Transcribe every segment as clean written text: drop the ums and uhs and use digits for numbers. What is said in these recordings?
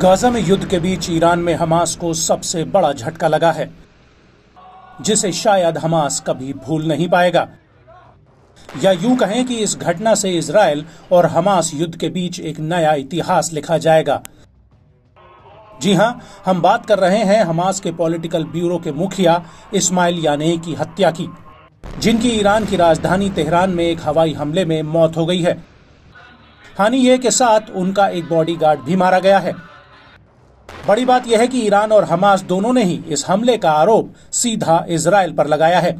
Gaza में युद्ध के बीच ईरान में हमास को सबसे बड़ा झटका लगा है, जिसे शायद हमास कभी भूल नहीं पाएगा। या यूं कहें कि इस घटना से इजरायल और हमास युद्ध के बीच एक नया इतिहास लिखा जाएगा। जी हां, हम बात कर रहे हैं हमास के पॉलिटिकल ब्यूरो के मुखिया इस्माइल यानेही की हत्या की, जिनकी ईरान की राजधानी तेहरान में एक हवाई हमले में मौत हो गई है। हानिये के साथ उनका एक बॉडीगार्ड भी मारा गया है। बड़ी बात यह है कि ईरान और हमास दोनों ने ही इस हमले का आरोप सीधा इजरायल पर लगाया है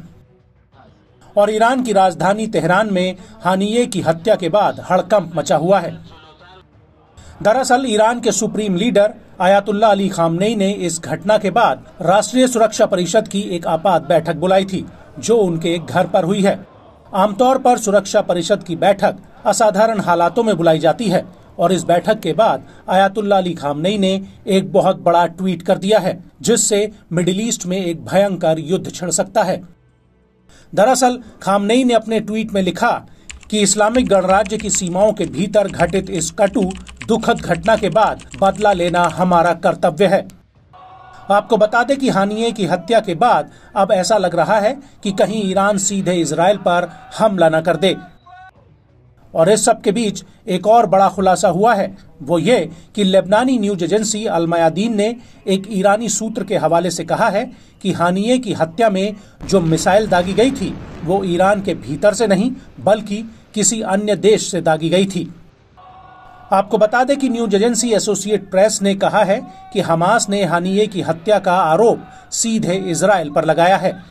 और ईरान की राजधानी तेहरान में हानिये की हत्या के बाद हड़कंप मचा हुआ है। दरअसल ईरान के supreme leader Ayatollah Ali Khamenei ने इस घटना के बाद राष्ट्रीय सुरक्षा परिषद की एक आपात बैठक बुलाई थी, जो उनके एक घर पर हुई है। आमतौर पर सुरक्षा परिषद की बैठक असाधारण हालातों में बुलाई जाती है और इस बैठक के बाद आयतुल्लाह अली खामनेई ने एक बहुत बड़ा ट्वीट कर दिया है, जिससे मिडिल ईस्ट में एक भयंकर युद्ध छिड़ सकता है। दरअसल खामनेई ने अपने ट्वीट में लिखा कि इस्लामिक गणराज्य की सीमाओं के भीतर घटित इस कटु दुखद घटना के बाद बदला लेना हमारा कर्तव्य है। आपको बता दें कि हानिये की हत्या के बाद अब ऐसा लग रहा है कि कहीं ईरान सीधे इजरायल पर हमला न कर दे। और इस सब के बीच एक और बड़ा खुलासा हुआ है, वो ये कि लेबनानी न्यूज एजेंसी अल मयादीन ने एक ईरानी सूत्र के हवाले से कहा है कि हानिये की हत्या में जो मिसाइल दागी गई थी वो ईरान के भीतर से नहीं बल्कि किसी अन्य देश से दागी गई थी। आपको बता दें कि न्यूज एजेंसी एसोसिएट प्रेस ने कहा है कि हमास ने हानिये की हत्या का आरोप सीधे इजरायल पर लगाया है।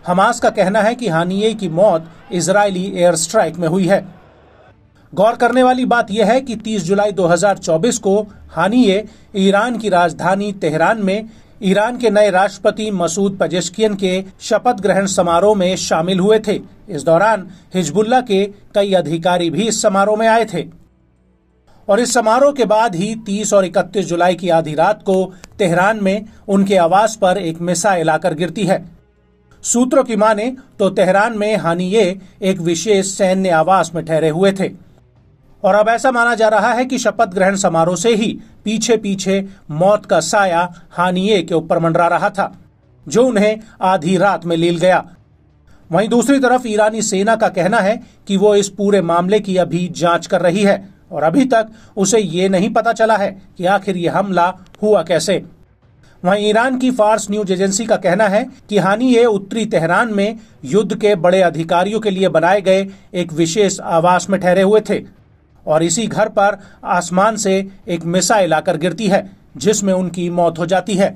हमास का कहना है कि हानिये की मौत इजरायली एयर स्ट्राइक में हुई है। गौर करने वाली बात यह है कि 30 जुलाई 2024 को हानिये ईरान की राजधानी तेहरान में ईरान के नए राष्ट्रपति मसूद पेजेश्कियन के शपथ ग्रहण समारोह में शामिल हुए थे। इस दौरान हिजबुल्लाह के कई अधिकारी भी इस समारोह में आए थे और इस समारोह के बाद ही 30 और 31 जुलाई की आधी रात को तेहरान में उनके आवास पर एक मिसाइल आकर गिरती है। सूत्रों की माने तो तेहरान में हानिये एक विशेष सैन्य आवास में ठहरे हुए थे और अब ऐसा माना जा रहा है कि शपथ ग्रहण समारोह से ही पीछे पीछे मौत का साया हानिये के ऊपर मंडरा रहा था, जो उन्हें आधी रात में लील गया। वहीं दूसरी तरफ ईरानी सेना का कहना है कि वो इस पूरे मामले की अभी जांच कर रही है और अभी तक उसे ये नहीं पता चला है कि आखिर ये हमला हुआ कैसे। वहीं ईरान की फार्स न्यूज एजेंसी का कहना है कि हानिये उत्तरी तेहरान में युद्ध के बड़े अधिकारियों के लिए बनाए गए एक विशेष आवास में ठहरे हुए थे और इसी घर पर आसमान से एक मिसाइल आकर गिरती है, जिसमें उनकी मौत हो जाती है।